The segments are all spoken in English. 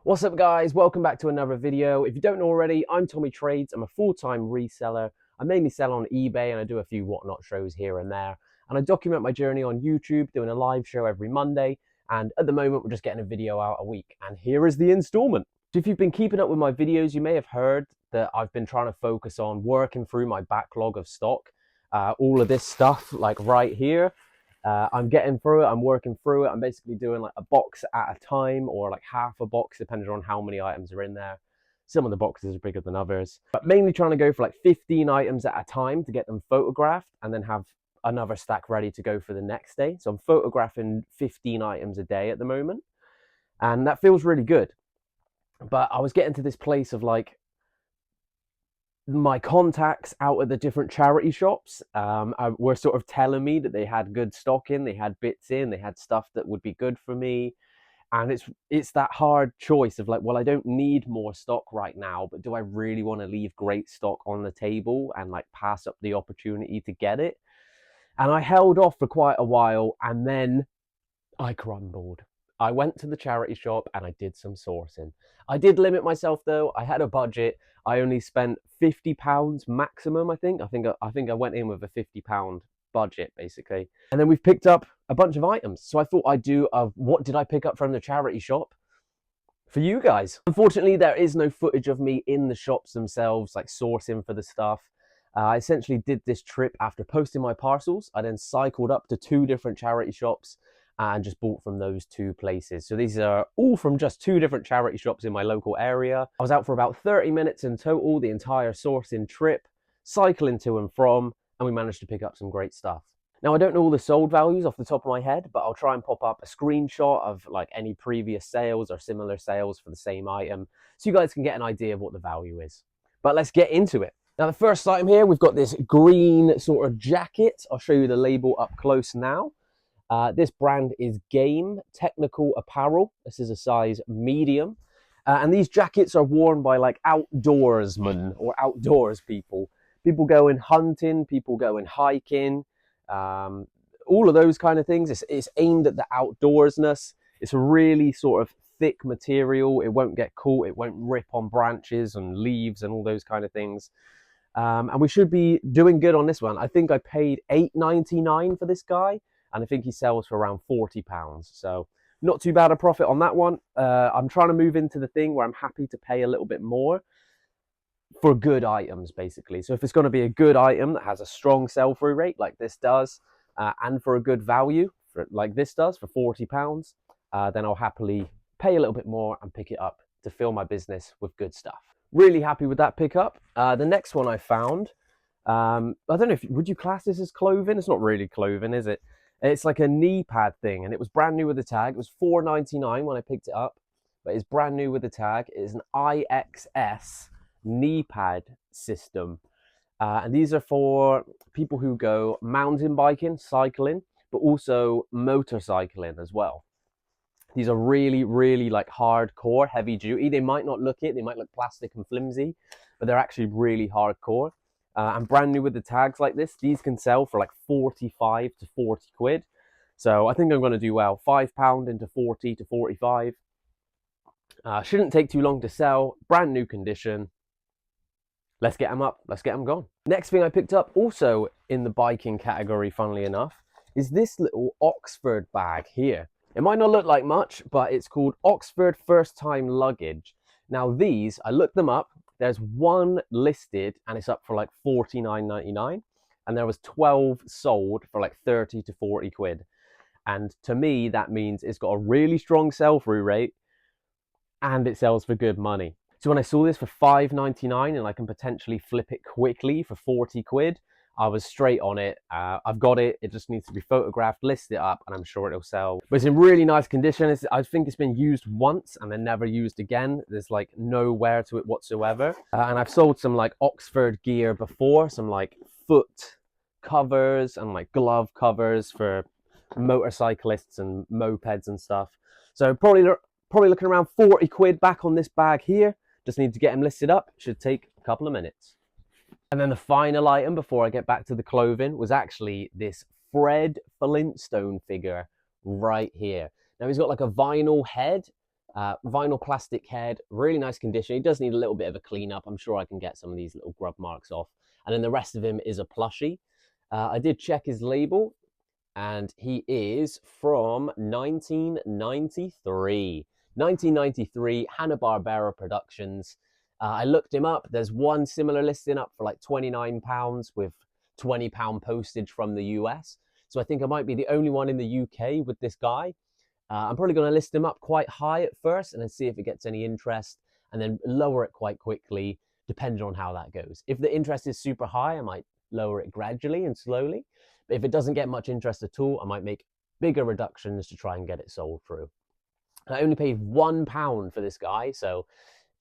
What's up guys, welcome back to another video. If you don't know already, I'm Tommy Trades. I'm a full-time reseller. I mainly sell on eBay and I do a few whatnot shows here and there. And I document my journey on YouTube, doing a live show every Monday. And at the moment, we're just getting a video out a week. And here is the installment. So if you've been keeping up with my videos, you may have heard that I've been trying to focus on working through my backlog of stock. All of this stuff, like right here. I'm getting through it, I'm working through it. I'm basically doing like a box at a time or like half a box, depending on how many items are in there. Some of the boxes are bigger than others, but mainly trying to go for like 15 items at a time to get them photographed and then have another stack ready to go for the next day. So I'm photographing 15 items a day at the moment, and that feels really good. But I was getting to this place of like, my contacts out at the different charity shops were sort of telling me that they had good stock in, they had bits in, they had stuff that would be good for me. And it's that hard choice of like, well, I don't need more stock right now, but do I really want to leave great stock on the table and like pass up the opportunity to get it? And I held off for quite a while, and then I crumbled. I went to the charity shop and I did some sourcing. I did limit myself though. I had a budget. I only spent £50 maximum, I think. I think I went in with a £50 budget basically. And then we've picked up a bunch of items. So I thought I'd do what did I pick up from the charity shop for you guys. Unfortunately, there is no footage of me in the shops themselves, like sourcing for the stuff. I essentially did this trip after posting my parcels. I then cycled up to 2 different charity shops and just bought from those 2 places. So these are all from just 2 different charity shops in my local area. I was out for about 30 minutes in total, the entire sourcing trip, cycling to and from, and we managed to pick up some great stuff. Now, I don't know all the sold values off the top of my head, but I'll try and pop up a screenshot of like any previous sales or similar sales for the same item, so you guys can get an idea of what the value is. But let's get into it. Now, the first item here, we've got this green sort of jacket. I'll show you the label up close now. This brand is Game Technical Apparel. This is a size medium. And these jackets are worn by like outdoorsmen or outdoors people. People going hunting, people going hiking, all of those kind of things. It's aimed at the outdoorsness. It's a really sort of thick material. It won't get caught. It won't rip on branches and leaves and all those kind of things. And we should be doing good on this one. I think I paid $8.99 for this guy, and I think he sells for around £40. So not too bad a profit on that one. I'm trying to move into the thing where I'm happy to pay a little bit more for good items, basically. So if it's going to be a good item that has a strong sell-through rate like this does, and for a good value like this does for £40, then I'll happily pay a little bit more and pick it up to fill my business with good stuff. Really happy with that pickup. The next one I found, I don't know if, would you class this as clothing? It's not really clothing, is it? It's like a knee pad thing, and it was brand new with the tag. It was $4.99 when I picked it up, but it's brand new with the tag. It is an IXS knee pad system. And these are for people who go mountain biking, cycling, but also motorcycling as well. These are really, really like hardcore, heavy duty. They might not look it, they might look plastic and flimsy, but they're actually really hardcore. And brand new with the tags like this, these can sell for like 45 to 40 quid. So I think I'm going to do well. £5 into 40 to 45. Shouldn't take too long to sell. Brand new condition. Let's get them up. Let's get them gone. Next thing I picked up, also in the biking category, funnily enough, is this little Oxford bag here. It might not look like much, but it's called Oxford First Time Luggage. Now these, I looked them up. There's one listed and it's up for like $49.99, and there was 12 sold for like 30 to 40 quid. And to me, that means it's got a really strong sell-through rate and it sells for good money. So when I saw this for $5.99 and I can potentially flip it quickly for 40 quid, I was straight on it. I've got it. It just needs to be photographed, list it up, and I'm sure it'll sell. But it's in really nice condition. I think it's been used once and then never used again. There's like no wear to it whatsoever. And I've sold some like Oxford gear before, some like foot covers and like glove covers for motorcyclists and mopeds and stuff. So probably looking around 40 quid back on this bag here. Just need to get them listed up. Should take a couple of minutes. And then the final item before I get back to the clothing was actually this Fred Flintstone figure right here. Now he's got like a vinyl head Vinyl plastic head, really nice condition. He does need a little bit of a cleanup. I'm sure I can get some of these little grub marks off. And then the rest of him is a plushie. I did check his label, and he is from 1993. 1993, Hanna-Barbera Productions. I looked him up. There's one similar listing up for like £29 with £20 postage from the US. So I think I might be the only one in the UK with this guy. I'm probably going to list him up quite high at first and then see if it gets any interest, and then lower it quite quickly, depending on how that goes. If the interest is super high, I might lower it gradually and slowly. But if it doesn't get much interest at all, I might make bigger reductions to try and get it sold through. I only paid £1 for this guy, so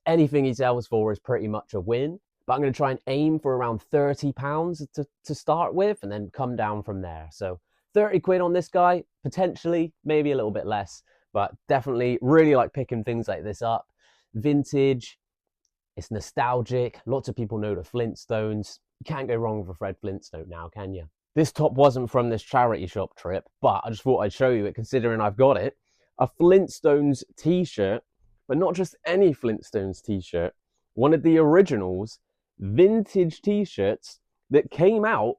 anything he sells for is pretty much a win. But I'm going to try and aim for around £30 to start with, and then come down from there. So 30 quid on this guy, potentially, maybe a little bit less, but definitely really like picking things like this up. Vintage, it's nostalgic. Lots of people know the Flintstones. You can't go wrong with a Fred Flintstone now, can you? This top wasn't from this charity shop trip, but I just thought I'd show you it considering I've got it. A Flintstones t-shirt, but not just any Flintstones t-shirt. One of the originals, vintage t-shirts that came out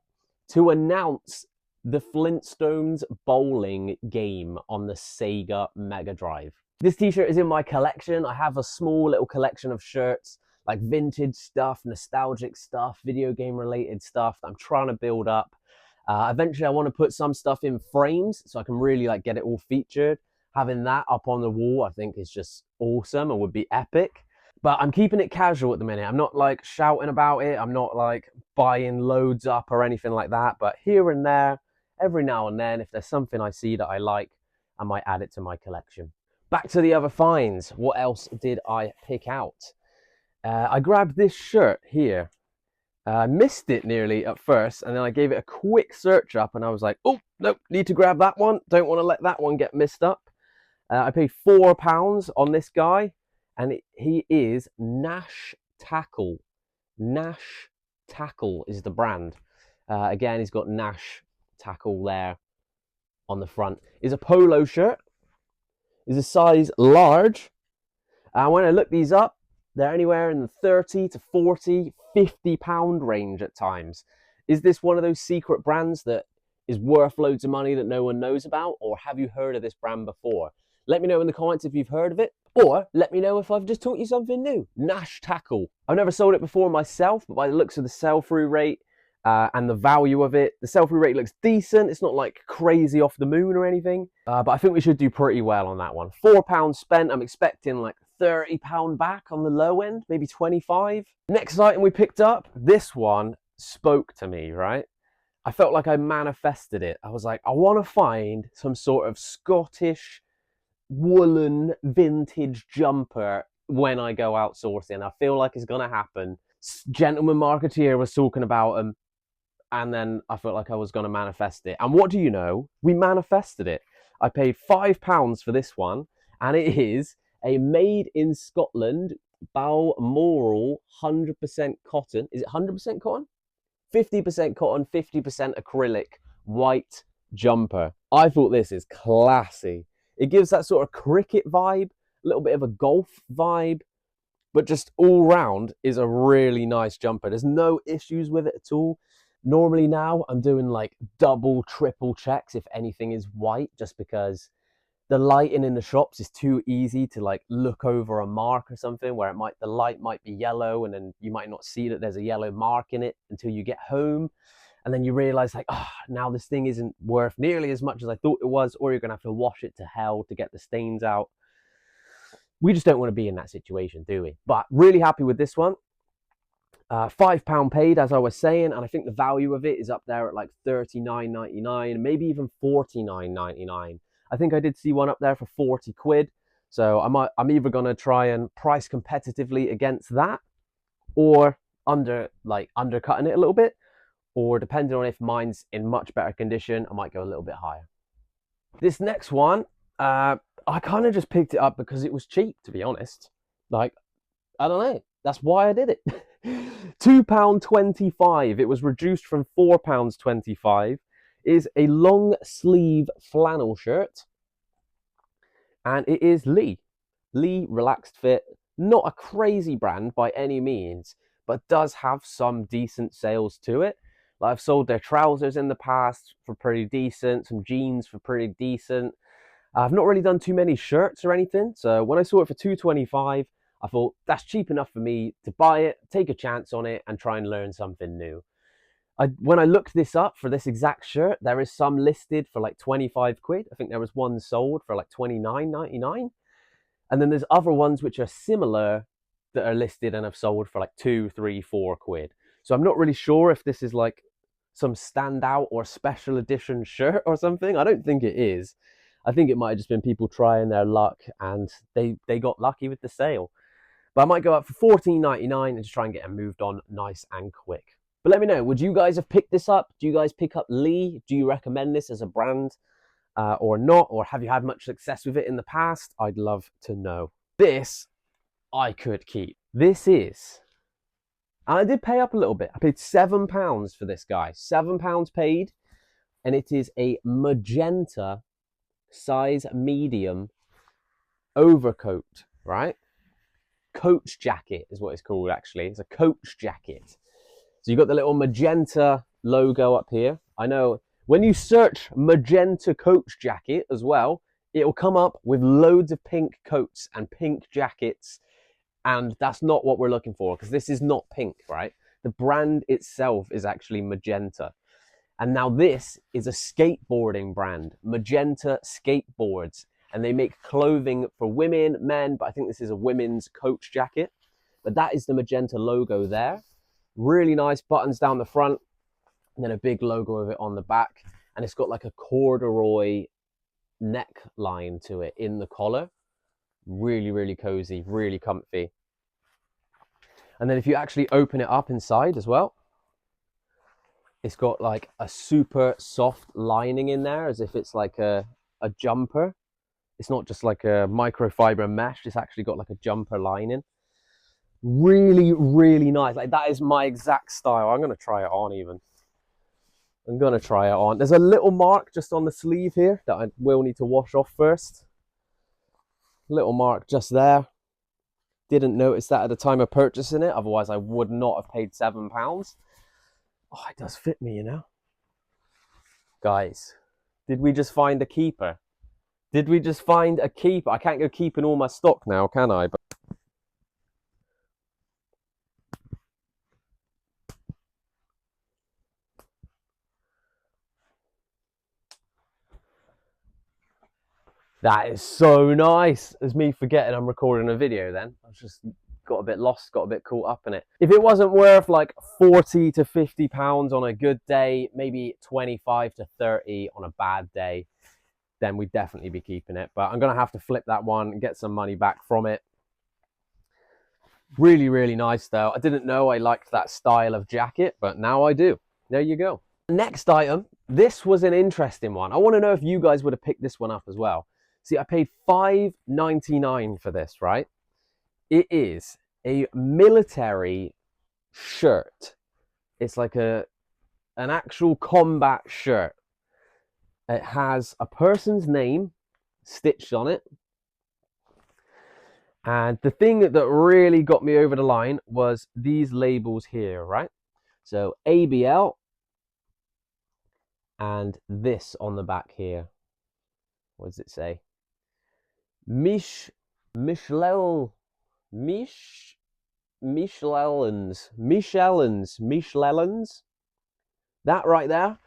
to announce the Flintstones bowling game on the Sega Mega Drive. This t-shirt is in my collection. I have a small little collection of shirts, like vintage stuff, nostalgic stuff, video game related stuff that I'm trying to build up. Eventually I want to put some stuff in frames so I can really like get it all featured. Having that up on the wall I think is just awesome and would be epic. But I'm keeping it casual at the minute. I'm not like shouting about it. I'm not like buying loads up or anything like that. But here and there, every now and then, if there's something I see that I like, I might add it to my collection. Back to the other finds. What else did I pick out? I grabbed this shirt here. I missed it nearly at first, and then I gave it a quick search up, and I was like, oh, nope, need to grab that one. Don't want to let that one get missed up. I paid £4 on this guy, and he is Nash Tackle. Nash Tackle is the brand. Again, he's got Nash Tackle there on the front. It's a polo shirt. It's a size large. And when I look these up, they're anywhere in the 30 to 40, £50 range at times. Is this one of those secret brands that is worth loads of money that no one knows about? Or have you heard of this brand before? Let me know in the comments if you've heard of it. Or let me know if I've just taught you something new. Nash Tackle. I've never sold it before myself, but by the looks of the sell-through rate and the value of it, the sell-through rate looks decent. It's not like crazy off the moon or anything. But I think we should do pretty well on that one. £4 spent. I'm expecting like £30 back on the low end, maybe 25. Next item we picked up, this one spoke to me, right? I felt like I manifested it. I was like, I want to find some sort of Scottish woolen vintage jumper when I go outsourcing. I feel like it's gonna happen. Gentleman Marketeer was talking about them, and then I felt like I was gonna manifest it. And what do you know? We manifested it. I paid £5 for this one, and it is a made in Scotland Balmoral 100% cotton. Is it 100% cotton? 50% cotton, 50% acrylic white jumper. I thought this is classy. It gives that sort of cricket vibe, a little bit of a golf vibe, but just all round is a really nice jumper. There's no issues with it at all. Normally now I'm doing like double, triple checks if anything is white, just because the lighting in the shops is too easy to like look over a mark or something where the light might be yellow, and then you might not see that there's a yellow mark in it until you get home. And then you realize like, oh, now this thing isn't worth nearly as much as I thought it was, or you're going to have to wash it to hell to get the stains out. We just don't want to be in that situation, do we? But really happy with this one. £5 paid, as I was saying, and I think the value of it is up there at like £39.99, maybe even £49.99. I think I did see one up there for 40 quid. So I'm either going to try and price competitively against that, or undercutting it a little bit. Or depending on if mine's in much better condition, I might go a little bit higher. This next one, I kind of just picked it up because it was cheap, to be honest. Like, I don't know. That's why I did it. £2.25. It was reduced from £4.25. Is a long sleeve flannel shirt. And it is Lee. Lee Relaxed Fit, not a crazy brand by any means, but does have some decent sales to it. Like I've sold their trousers in the past for pretty decent, some jeans for pretty decent. I've not really done too many shirts or anything, so when I saw it for $2.25, I thought that's cheap enough for me to buy it, take a chance on it, and try and learn something new. When I looked this up for this exact shirt, there is some listed for like 25 quid. I think there was one sold for like 29.99. And then there's other ones which are similar that are listed and have sold for like 2, 3, 4 quid. So I'm not really sure if this is like some standout or special edition shirt or something. I don't think it is. I think it might have just been people trying their luck and they got lucky with the sale. But I might go up for $14.99 and just try and get them moved on nice and quick. But let me know, would you guys have picked this up? Do you guys pick up Lee? Do you recommend this as a brand or not? Or have you had much success with it in the past? I'd love to know. This, I could keep. This is, and I did pay up a little bit. I paid £7 for this guy. £7 paid. And it is a magenta size medium overcoat, right? Coach jacket is what it's called, actually. It's a coach jacket. So you've got the little magenta logo up here. I know when you search magenta coach jacket as well, it'll come up with loads of pink coats and pink jackets. And that's not what we're looking for, because this is not pink, right? The brand itself is actually magenta. And now this is a skateboarding brand, Magenta Skateboards. And they make clothing for women, men, but I think this is a women's coach jacket. But that is the magenta logo there. Really nice buttons down the front, and then a big logo of it on the back. And it's got like a corduroy neckline to it in the collar. Really, really cozy, really comfy. And then if you actually open it up inside as well, it's got like a super soft lining in there, as if it's like a jumper. It's not just like a microfiber mesh, it's actually got like a jumper lining. Really, really nice. Like that is my exact style. I'm going to try it on even. I'm going to try it on. There's a little mark just on the sleeve here that I will need to wash off first. Little mark just there. Didn't notice that at the time of purchasing it. Otherwise, I would not have paid £7. Oh, it does fit me, you know. Guys, did we just find a keeper? Did we just find a keeper? I can't go keeping all my stock now, can I? But that is so nice. It's me forgetting I'm recording a video then. I just got a bit lost, got a bit caught up in it. If it wasn't worth like 40 to 50 pounds on a good day, maybe 25 to 30 on a bad day, then we'd definitely be keeping it. But I'm going to have to flip that one and get some money back from it. Really, really nice though. I didn't know I liked that style of jacket, but now I do. There you go. Next item, this was an interesting one. I want to know if you guys would have picked this one up as well. See, I paid $5.99 for this, right? It is a military shirt. It's like an actual combat shirt. It has a person's name stitched on it. And the thing that really got me over the line was these labels here, right? So ABL and this on the back here. What does it say? Michelin's. That right there.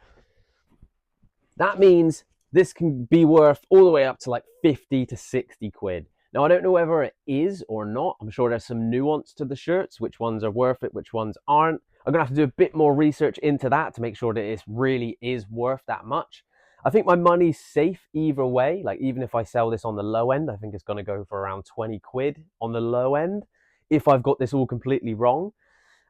That means this can be worth all the way up to like 50 to 60 quid. Now, I don't know whether it is or not. I'm sure there's some nuance to the shirts, which ones are worth it, which ones aren't. I'm going to have to do a bit more research into that to make sure that it really is worth that much. I think my money's safe either way. Like, even if I sell this on the low end, I think it's going to go for around 20 quid on the low end if I've got this all completely wrong.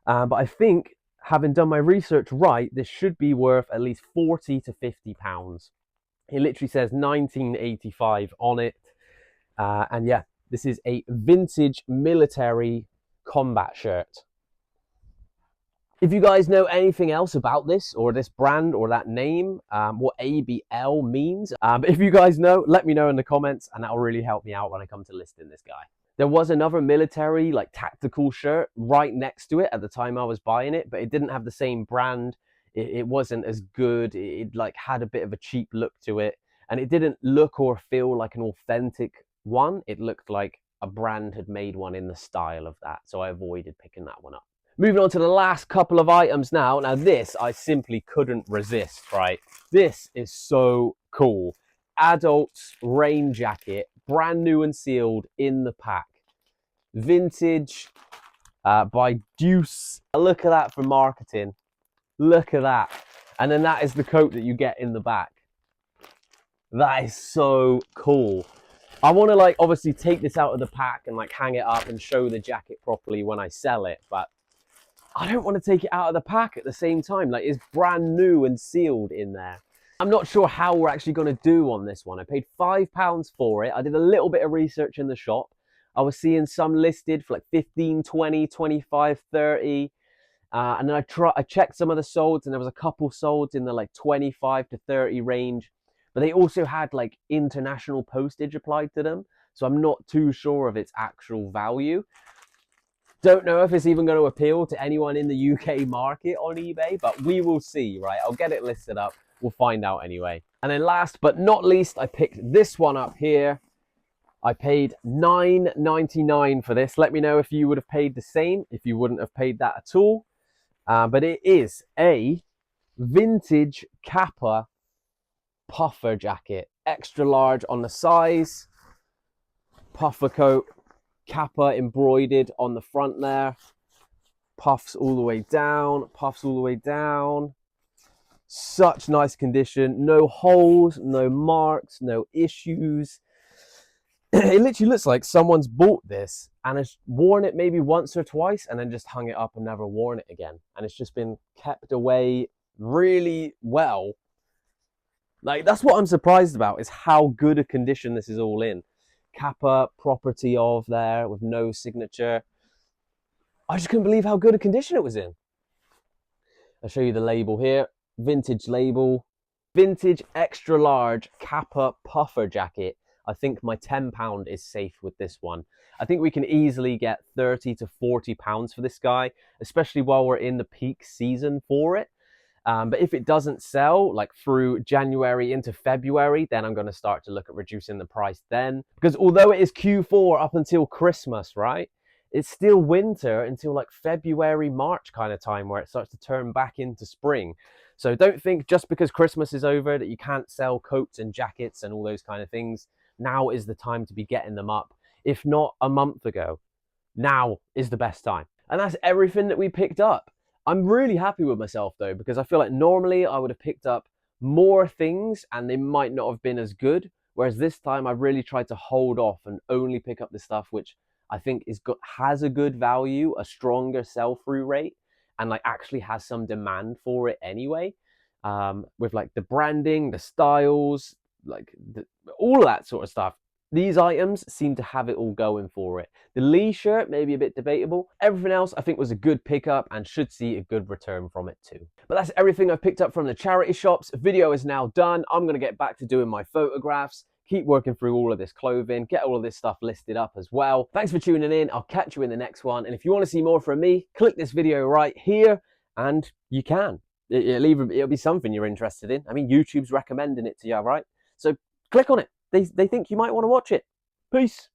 But I think, having done my research right, this should be worth at least 40 to 50 pounds. It literally says 1985 on it. And yeah, this is a vintage military combat shirt. If you guys know anything else about this or this brand or that name, what ABL means, if you guys know, let me know in the comments, and that'll really help me out when I come to listing this guy. There was another military, like tactical shirt right next to it at the time I was buying it, but it didn't have the same brand. It wasn't as good. It like had a bit of a cheap look to it, and it didn't look or feel like an authentic one. It looked like a brand had made one in the style of that, so I avoided picking that one up. Moving on to the last couple of items now. Now this, I simply couldn't resist, right? This is so cool. Adults rain jacket, brand new and sealed in the pack. Vintage by Deuce. Look at that for marketing. Look at that. And then that is the coat that you get in the back. That is so cool. I want to like obviously take this out of the pack and like hang it up and show the jacket properly when I sell it, but I don't want to take it out of the pack at the same time. Like, it's brand new and sealed in there. I'm not sure how we're actually going to do on this one. I paid £5 for it. I did a little bit of research in the shop. I was seeing some listed for like 15, 20, 25, 30. And then I checked some of the solds, and there was a couple solds in the like 25 to 30 range. But they also had like international postage applied to them. So I'm not too sure of its actual value. Don't know if it's even going to appeal to anyone in the UK market on eBay, but we will see, right? I'll get it listed up. We'll find out anyway. And then last but not least, I picked this one up here. I paid $9.99 for this. Let me know if you would have paid the same, if you wouldn't have paid that at all. But it is a vintage Kappa puffer jacket. Extra large on the size. Puffer coat. Kappa embroidered on the front there. Puffs all the way down. Puffs all the way down. Such nice condition. No holes, no marks, no issues. It literally looks like someone's bought this and has worn it maybe once or twice and then just hung it up and never worn it again. And it's just been kept away really well. Like, that's what I'm surprised about, is how good a condition this is all in. Kappa property of there with no signature. I just couldn't believe how good a condition it was in. I'll show you the label here. Vintage label. Vintage extra large Kappa puffer jacket. I think my £10 is safe with this one. I think we can easily get £30 to £40 for this guy, especially while we're in the peak season for it. But if it doesn't sell like through January into February, then I'm going to start to look at reducing the price then. Because although it is Q4 up until Christmas, right? It's still winter until like February, March kind of time, where it starts to turn back into spring. So don't think just because Christmas is over that you can't sell coats and jackets and all those kind of things. Now is the time to be getting them up. If not a month ago, now is the best time. And that's everything that we picked up. I'm really happy with myself though, because I feel like normally I would have picked up more things and they might not have been as good. Whereas this time I've really tried to hold off and only pick up the stuff which I think has a good value, a stronger sell-through rate, and like actually has some demand for it anyway. With like the branding, the styles, like all of that sort of stuff. These items seem to have it all going for it. The Lee shirt may be a bit debatable. Everything else I think was a good pickup and should see a good return from it too. But that's everything I've picked up from the charity shops. Video is now done. I'm going to get back to doing my photographs, keep working through all of this clothing, get all of this stuff listed up as well. Thanks for tuning in. I'll catch you in the next one. And if you want to see more from me, click this video right here and you can. It'll be something you're interested in. I mean, YouTube's recommending it to you, right? So click on it. They think you might want to watch it. Peace.